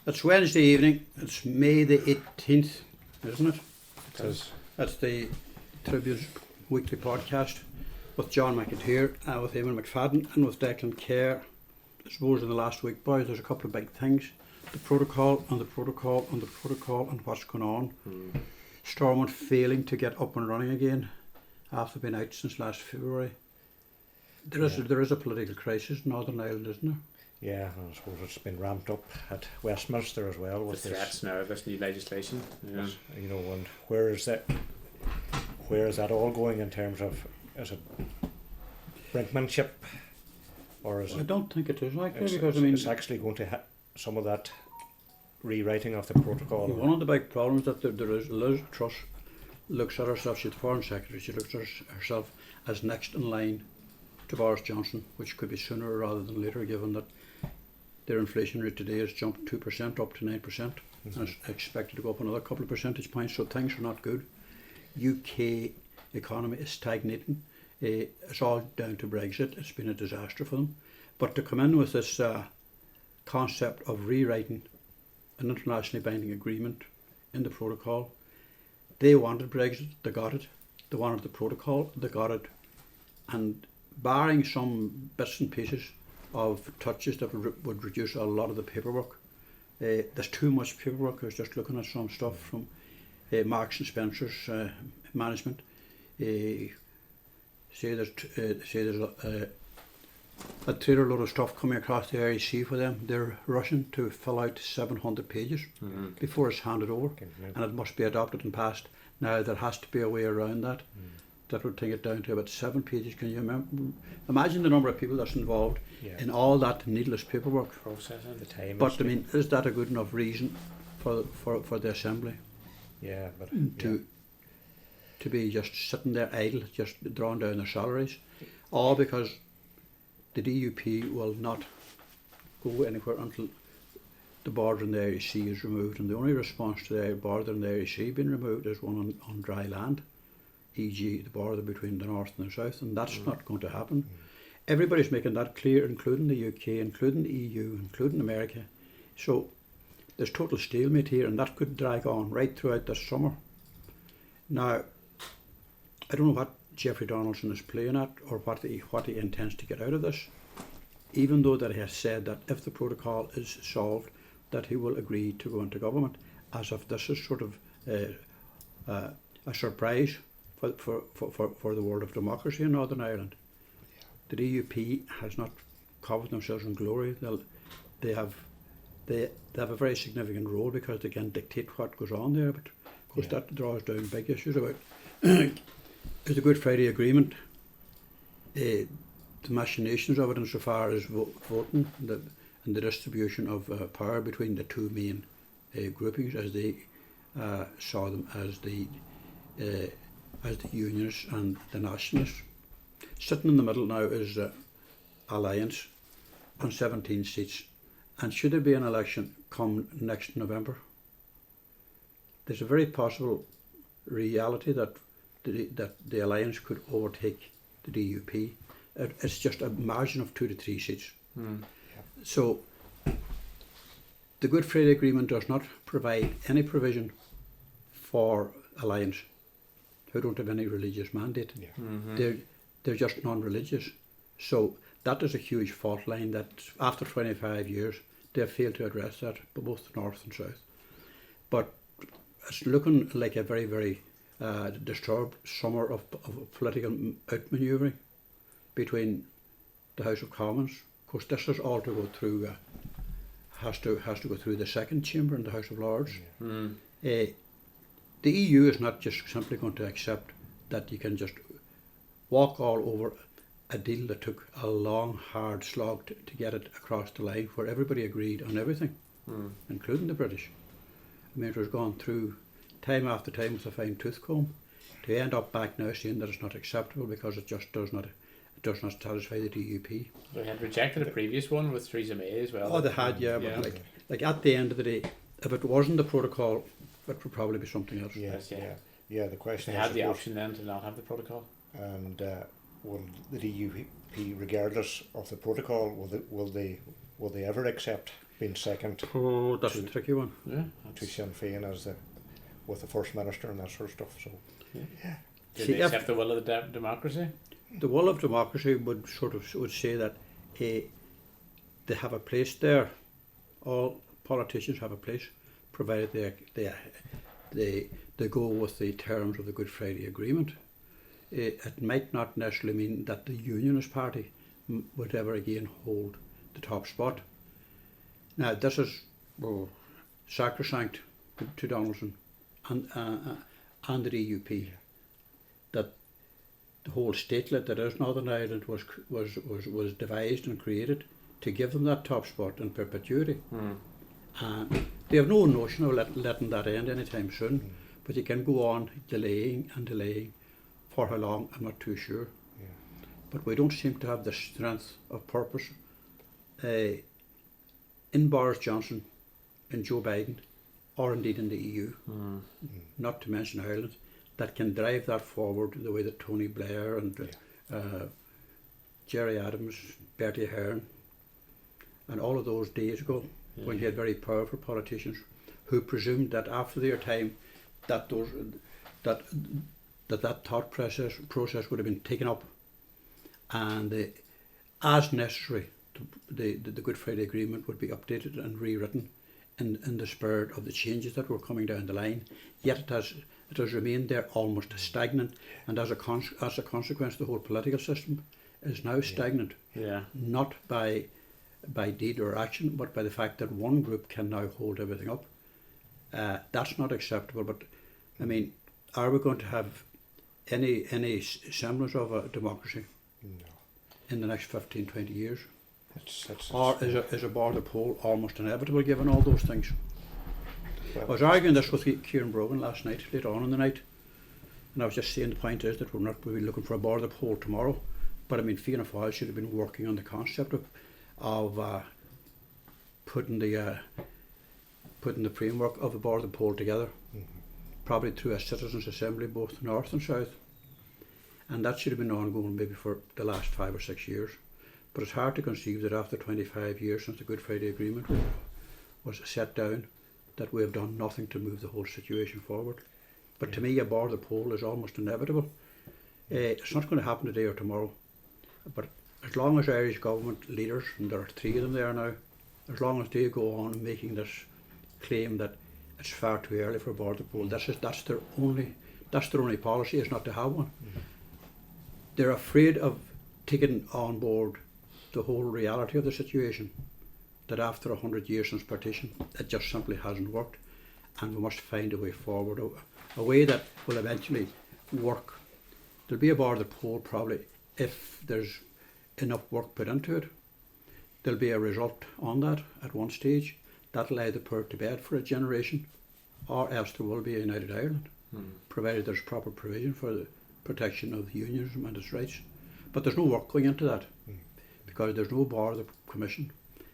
It's Wednesday evening. It's May the 18th, isn't it? It is. That's the Tribune's weekly podcast with John McIntyre, with Eamon McFadden and with Declan Kerr. I suppose in the last week, boys, there's a couple of big things. The protocol and the protocol and the protocol and what's going on. Stormont failing to get up and running again after being out since last February. There is a political crisis in Northern Ireland, isn't there? Yeah, I suppose it's been ramped up at Westminster as well with the threats now of this new legislation. Yeah. You know, and where is that all going in terms of, is it brinkmanship, or is it? I don't think it is likely, because it's actually going to some of that rewriting of the protocol. One of the big problems that there is, Liz Truss looks at herself, she's the Foreign Secretary, she looks at herself as next in line to Boris Johnson, which could be sooner rather than later, given that their inflation rate today has jumped 2% up to 9%, and it's expected to go up another couple of percentage points, so things are not good. UK economy is stagnating. It's all down to Brexit. It's been a disaster for them. But to come in with this concept of rewriting an internationally binding agreement in the protocol, they wanted Brexit, they got it. They wanted the protocol, they got it. And barring some bits and pieces of touches that would reduce a lot of the paperwork, there's too much paperwork. I was just looking at some stuff from Marks and Spencer's management. Say there's a trailer load of stuff coming across the Irish Sea for them. They're rushing to fill out 700 pages before it's handed over, and it must be adopted and passed. Now there has to be a way around that. That would take it down to about 7 pages. Can you imagine the number of people that's involved in all that needless paperwork? Processing the time. But I mean, is that a good enough reason for the Assembly? Yeah, but to be just sitting there idle, just drawing down their salaries, all because the DUP will not go anywhere until the border in the Irish Sea is removed, and the only response to the border in the Irish Sea being removed is one on dry land, e.g. the border between the north and the south, and that's not going to happen. Everybody's making that clear, including the UK, including the EU, including America. So there's total stalemate here, and that could drag on right throughout this summer. Now, I don't know what Jeffrey Donaldson is playing at, or what he intends to get out of this, even though that he has said that if the protocol is solved, that he will agree to go into government, as if this is sort of a surprise for the world of democracy in Northern Ireland. The DUP has not covered themselves in glory. They have a very significant role because they can dictate what goes on there, but of course that draws down big issues about is the Good Friday Agreement, the machinations of it insofar as voting and the distribution of power between the two main groupings, as they saw them as the Unionists and the Nationalists. Sitting in the middle now is the Alliance on 17 seats, and should there be an election come next November, there's a very possible reality that the Alliance could overtake the DUP. It's just a margin of 2 to 3 seats. So the Good Friday Agreement does not provide any provision for Alliance, who don't have any religious mandate. They're just non-religious. So that is a huge fault line that after 25 years they have failed to address that, both north and south. But it's looking like a very, very disturbed summer of political outmanoeuvring between the House of Commons. Of course, this is all to go through, has to go through the second chamber in the House of Lords. The EU is not just simply going to accept that you can just walk all over a deal that took a long, hard slog to get it across the line, where everybody agreed on everything, including the British. I mean, it was gone through time after time with a fine tooth comb to end up back now saying that it's not acceptable because it just does not satisfy the DUP. They had rejected a previous one with Theresa May as well. Oh, they had, but like at the end of the day, if it wasn't the protocol, it would probably be something else. Yeah. The question they is, had the option then to not have the protocol. And will the DUP, regardless of the protocol, will will they ever accept being second Oh, that's a tricky one. Yeah. to Sinn Féin as with the First Minister and that sort of stuff? So Did See, they if- accept the will of the democracy? The will of democracy would would say that they have a place there. All politicians have a place, provided they go with the terms of the Good Friday Agreement. It might not necessarily mean that the Unionist Party would ever again hold the top spot. Now, this is sacrosanct to Donaldson and the DUP that the whole statelet that is Northern Ireland was devised and created to give them that top spot in perpetuity. And they have no notion of letting that end anytime soon, but you can go on delaying and delaying. For how long, I'm not too sure. Yeah. But we don't seem to have the strength of purpose in Boris Johnson, in Joe Biden, or indeed in the EU, not to mention Ireland, that can drive that forward the way that Tony Blair and Jerry Adams, Bertie Ahern, and all of those days ago, when you had very powerful politicians who presumed that after their time that thought process would have been taken up and as necessary the Good Friday Agreement would be updated and rewritten in the spirit of the changes that were coming down the line. Yet it has remained there almost stagnant, and as a consequence the whole political system is now stagnant, not by deed or action, but by the fact that one group can now hold everything up. That's not acceptable. But I mean, are we going to have any semblance of a democracy in the next 15-20 years? Or is a border poll almost inevitable given all those things? I was arguing this with Kieran Brogan last night, later on in the night, and I was just saying the point is that we're not going to be looking for a border poll tomorrow, but I mean Fianna Fáil should have been working on the concept of putting the framework of the border poll together, probably through a citizens' assembly both north and south, and that should have been ongoing maybe for the last 5 or 6 years. But it's hard to conceive that after 25 years since the Good Friday Agreement was set down, that we have done nothing to move the whole situation forward. But to me, a border poll is almost inevitable. It's not going to happen today or tomorrow, but as long as Irish government leaders, and there are 3 of them there now, as long as they go on making this claim that it's far too early for a border poll, that's their only policy, is not to have one. They're afraid of taking on board the whole reality of the situation, that after 100 years since partition, it just simply hasn't worked, and we must find a way forward, a way that will eventually work. There'll be a border poll probably if there's enough work put into it. There'll be a result on that at one stage. That'll either put it to bed for a generation, or else there will be a United Ireland, provided there's proper provision for the protection of unionism and its rights. But there's no work going into that, because there's no border commission,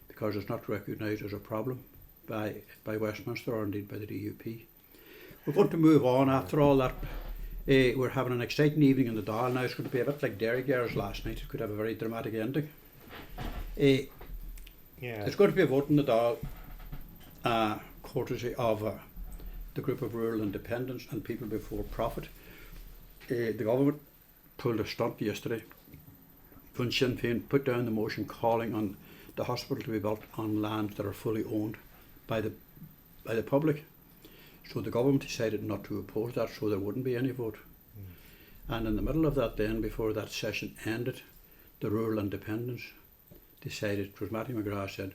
because it's not recognised as a problem by Westminster or indeed by the DUP. We're going to move on after all that. We're having an exciting evening in the Dáil now. It's going to be a bit like Derry Girls last night. It could have a very dramatic ending. There's going to be a vote in the Dáil, courtesy of the group of rural independents and people before profit. The government pulled a stunt yesterday when Sinn Féin put down the motion calling on the hospital to be built on lands that are fully owned by the public. So the government decided not to oppose that, so there wouldn't be any vote. And in the middle of that then, before that session ended, the rural independents decided, it was Matty McGrath said,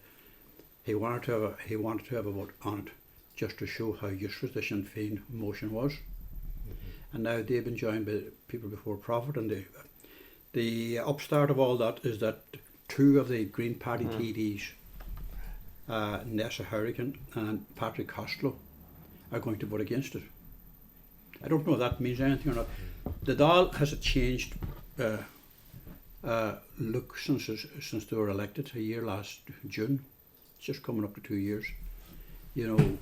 he wanted to have a vote on it just to show how useless the Sinn Féin motion was. And now they've been joined by people before profit, and the upstart of all that is that 2 of the Green Party TDs, Nessa Hurricane and Patrick Costello, are going to vote against it. I don't know if that means anything or not. The Dáil has a changed look since they were elected a year last June. It's just coming up to 2 years. You know,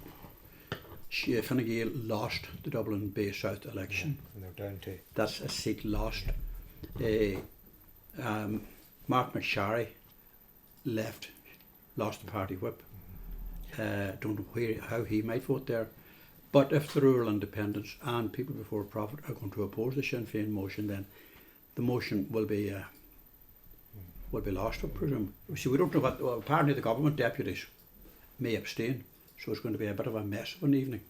Fine Gael lost the Dublin Bay South election. And they're down to. That's a seat lost. Mark McSharry left lost the party whip. Don't know how he might vote there. But if the rural independents and people before profit are going to oppose the Sinn Féin motion, then the motion will be lost, I presume. See, we don't know what. Well, apparently, the government deputies may abstain, so it's going to be a bit of a mess of an evening.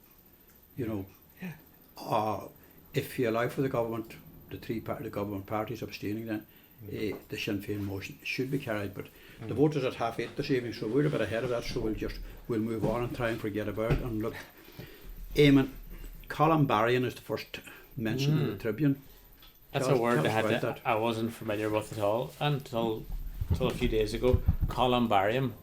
You know, if you allow for the government, the government parties abstaining, then the Sinn Féin motion should be carried. But the vote is at 8:30 this evening, so we're a bit ahead of that. So we'll move on and try and forget about it and look. Eamon, columbarium is the first mention in the Tribune. That's Tell a word us I wasn't familiar with at all until a few days ago. Columbarium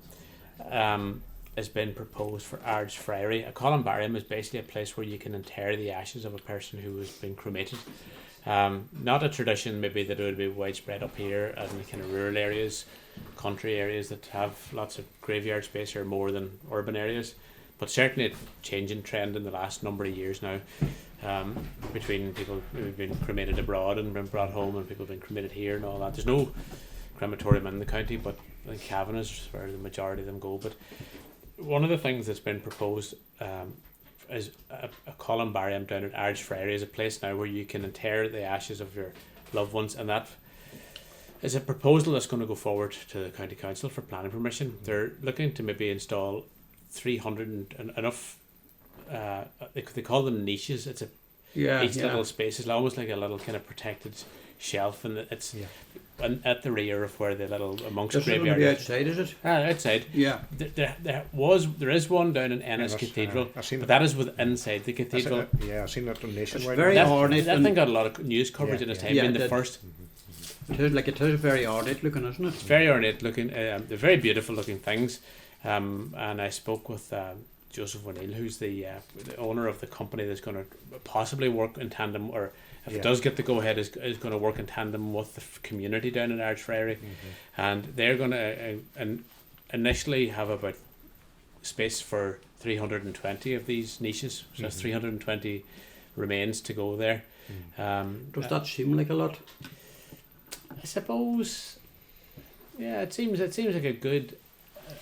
has been proposed for Ard's Friary. A columbarium is basically a place where you can inter the ashes of a person who has been cremated. Not a tradition maybe that would be widespread up here and the kind of rural areas, country areas that have lots of graveyard space or more than urban areas. But certainly a changing trend in the last number of years now, between people who've been cremated abroad and been brought home and people who've been cremated here and all that. There's no crematorium in the county, but I think Cavan is where the majority of them go. But one of the things that's been proposed is a columbarium down at Ard's Friary is a place now where you can inter the ashes of your loved ones, and that is a proposal that's going to go forward to the county council for planning permission. They're looking to maybe install 300 and enough. They call them niches. It's each little space is almost like a little kind of protected shelf, and it's at the rear of where the little amongst graveyard. Be outside, is it? Outside. Yeah. There is one down in Ennis Cathedral, but that is inside the cathedral. I've seen that on Nationwide. It's very ornate. That thing got a lot of news coverage in its time. Being the first. It is very ornate looking, isn't it? It's very ornate looking. They're very beautiful looking things. And I spoke with Joseph O'Neill, who's the owner of the company that's going to possibly work in tandem, or if it does get the go ahead, is going to work in tandem with the community down in Ard's Friary, and they're going to initially have about space for 320 of these niches. So that's 320 remains to go there. Does that seem like a lot? I suppose. Yeah, it seems like a good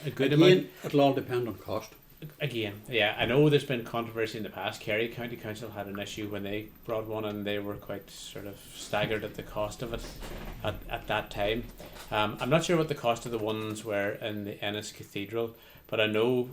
Again, amount. it'll all depend on cost. Again, yeah, I know there's been controversy in the past. Kerry County Council had an issue when they brought one, and they were quite sort of staggered at the cost of it at that time. I'm not sure what the cost of the ones were in the Ennis Cathedral, but I know,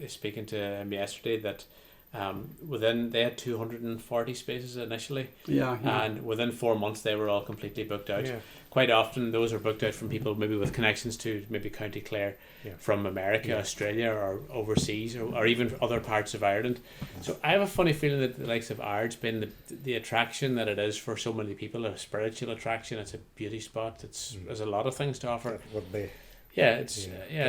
speaking to him yesterday, that they had 240 spaces initially, and within 4 months they were all completely booked out. Quite often those are booked out from people maybe with connections to maybe County Clare from America, Australia, or overseas, or even other parts of Ireland. So I have a funny feeling that the likes of Ard's been the attraction that it is for so many people, a spiritual attraction. It's a beauty spot. There's a lot of things to offer. It would be.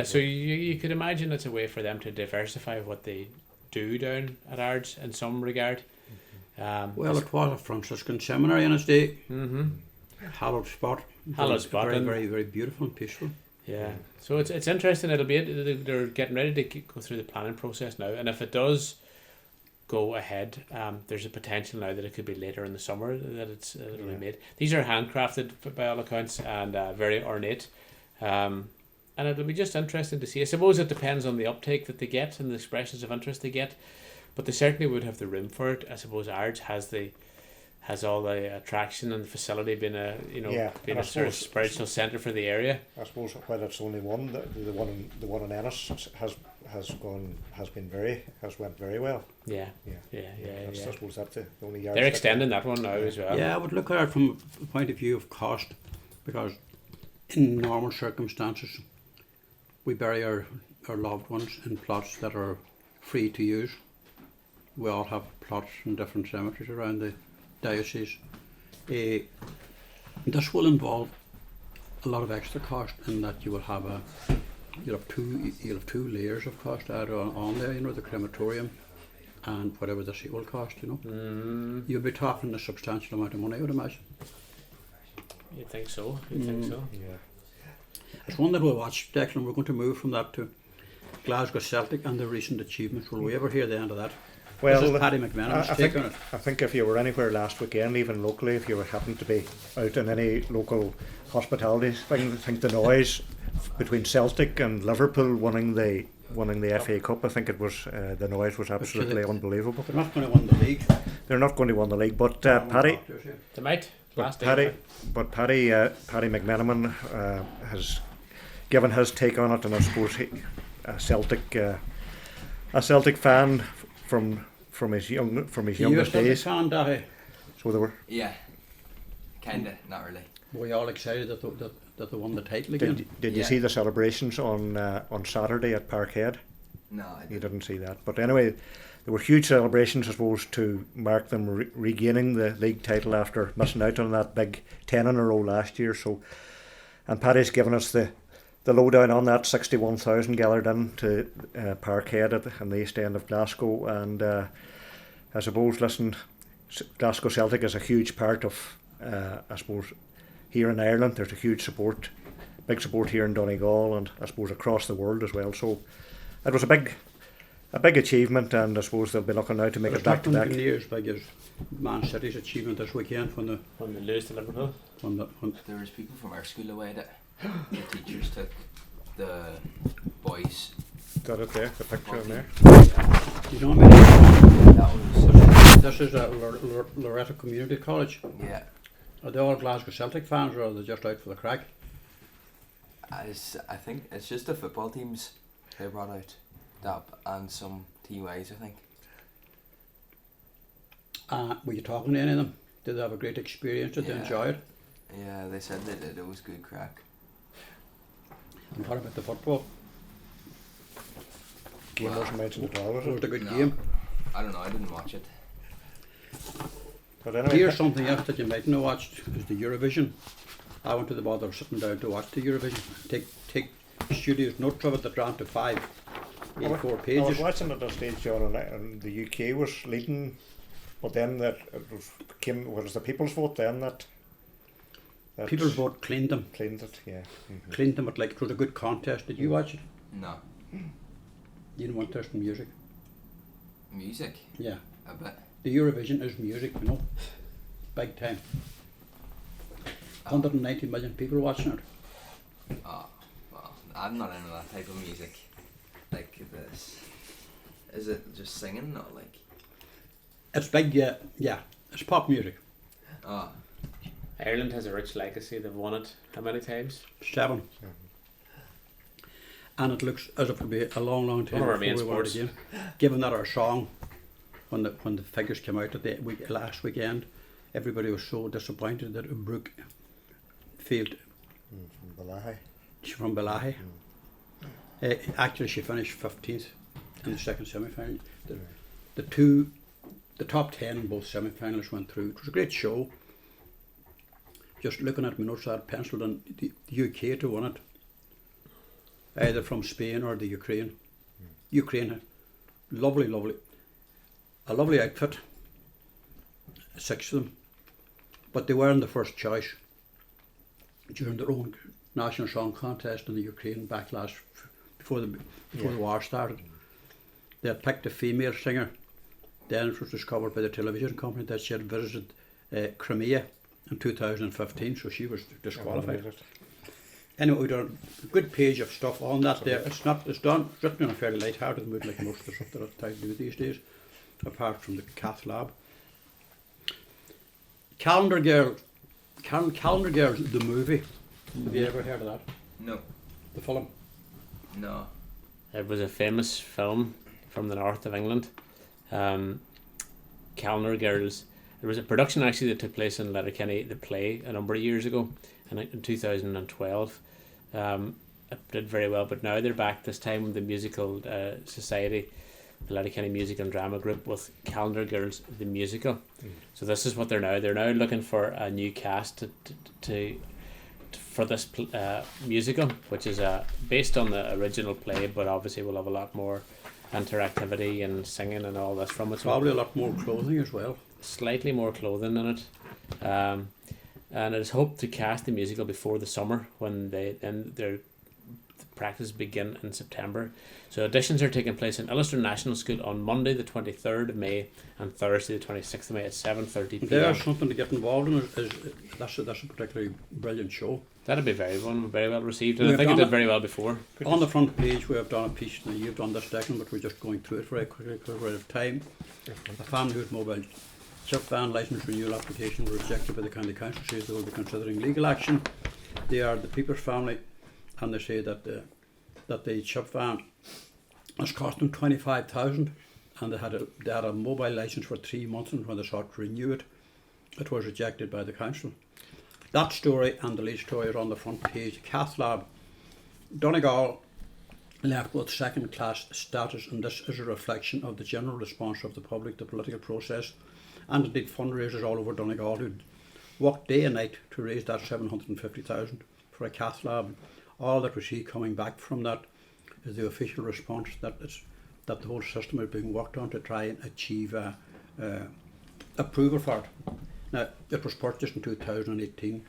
So you could imagine it's a way for them to diversify what they do down at Ard's in some regard. It was a Franciscan seminary in its day. Hallowed spot. Very, very, very beautiful and peaceful. Yeah. So it's interesting. They're getting ready to go through the planning process now, and if it does go ahead, there's a potential now that it could be later in the summer that it'll be made. These are handcrafted by all accounts and very ornate. And it'll be just interesting to see. I suppose it depends on the uptake that they get and the expressions of interest they get, but they certainly would have the room for it. I suppose Ard's has all the attraction and the facility being a sort of spiritual centre for the area. I suppose while it's only one, the one in Ennis has went very well. I suppose that's the only yard. They're extending that one now as well. Yeah, I would look at it from the point of view of cost, because in normal circumstances we bury our loved ones in plots that are free to use. We all have plots in different cemeteries around the diocese. This will involve a lot of extra cost in that you'll have two layers of cost added on there, the crematorium and whatever the seat will cost, You'll be talking a substantial amount of money, I would imagine. You'd think so. Yeah. It's one that we'll watch, Declan. We're going to move from that to Glasgow Celtic and the recent achievements. Will we ever hear the end of that? Well, this is Paddy McMahon's take on it. I think if you were anywhere last weekend, even locally, if you happened to be out in any local hospitality thing, I think the noise between Celtic and Liverpool winning the FA Cup. I think it was the noise was absolutely unbelievable. They're not going to win the league. They're not going to win the league, but Paddy. They might. But Paddy McMenamin has given his take on it, and I suppose a Celtic fan from his youngest days. Fan, Dahi? So they were. Yeah, kinda, not really. Were you all excited that they won the title again? Did you see the celebrations on Saturday at Parkhead? No, You didn't see that, but anyway, there were huge celebrations, I suppose, to mark them regaining the league title after missing out on that big 10 in a row last year. So, and Paddy's given us the lowdown on that. 61,000 gathered in to Parkhead in the east end of Glasgow, and I suppose, listen, Glasgow Celtic is a huge part of, I suppose, here in Ireland. There's a huge support, big support here in Donegal, and I suppose across the world as well. So it was a big achievement, and I suppose they'll be looking now to make it back to back. Near as big as Man City's achievement this weekend when they lose to Liverpool. There was people from our school away that the teachers took the boys. Got it there, the picture in there. You know what I mean? That was This is a Loretto Community College. yeah. Are they all Glasgow Celtic fans, or are they just out for the crack? I think it's just the football teams they brought out, that and some TYs, I think. Were you talking to any of them? Did they have a great experience? Did they enjoy it? Yeah, they said they did. It was good crack. And what about the football? Game wasn't mentioned at all, was Was it? it a good No. game? I don't know. I didn't watch it. But anyway, Here's something else that you mightn't have watched, is the Eurovision. I went to the bother of sitting down to watch the Eurovision. Take studios notes of it that ran to 4 I was pages. watching at that stage, John, and the UK was leading, but then that it was the people's vote then that People's vote cleaned them. cleaned it, yeah. Mm-hmm. Cleaned them, it was a good contest. Did you watch it? No You didn't want to in music? music. Yeah. A bit. The Eurovision is music, you know. Big time. 190 million people watching it. Oh, well, I'm not into that type of music. Like this. Is it just singing, not like? It's big, yeah. It's pop music. Oh, Ireland has a rich legacy. They've won it how many times? 7. And it looks as if it'll be a long, long time One of our before main we win it sports. again. Given that our song, when the figures came out at the last weekend, everybody was so disappointed that Brooke failed. From Balahi. She's from Balahi. Actually, she finished 15th in the second semi-final. The top 10 in both semi-finals went through. It was a great show. Just looking at my notes, I had penciled in the UK to win it, either from Spain or the Ukraine. Ukraine had a lovely outfit, 6 of them, but they weren't the first choice during their own national song contest in the Ukraine backlash before the war started. They had picked a female singer. Then it was discovered by the television company that she had visited Crimea in 2015, so she was disqualified. Anyway, we done a good page of stuff on that there. It's written in a fairly light-hearted mood, like most of the stuff that I try to do these days, apart from the Cath Lab. Calendar Girls, the movie. Have you ever heard of that? no, The film? no. It was a famous film from the north of England. Calendar Girls. There was a production actually that took place in Letterkenny, the play, a number of years ago, in 2012. It did very well, but now they're back this time with the musical society, the Letterkenny Music and Drama Group, with Calendar Girls the musical. So this is what they're now. They're now looking for a new cast for this musical, which is based on the original play, but obviously will have a lot more interactivity and singing and all this from it. Probably a lot more clothing as well. Slightly more clothing in it, and it is hoped to cast the musical before the summer, when the practice begin in September. So auditions are taking place in Ulster National School on Monday the 23rd of May and Thursday the 26th of May at 7:30 p.m. There's something to get involved in. That's a particularly brilliant show. That'll be very well received, and I We've think it done did it. very well before. On the front page, we have done a piece. Now you've done this second, but we're just going through it very quickly because we're out of time. A family whose mobile chip van licence renewal application was rejected by the county council. Says they will be considering legal action. They are the Peepers family, and they say that the chip van has cost them 25,000, and they had a mobile licence for 3 months, and when they sought to renew it, it was rejected by the council. That story and the lead story are on the front page. Cath Lab, Donegal left with second class status, and this is a reflection of the general response of the public to the political process, and indeed fundraisers all over Donegal who worked day and night to raise that 750,000 for a Cath Lab. All that we see coming back from that is the official response that the whole system is being worked on to try and achieve approval for it. Now, it was purchased in 2018,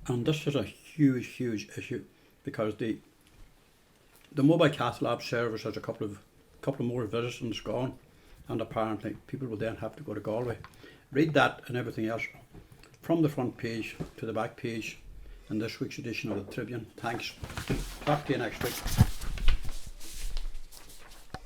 and this is a huge issue because the mobile Cath Lab service has a couple of more visits and it's gone, and apparently people will then have to go to Galway. Read that and everything else from the front page to the back page in this week's edition of the Tribune. Thanks. Talk to you next week.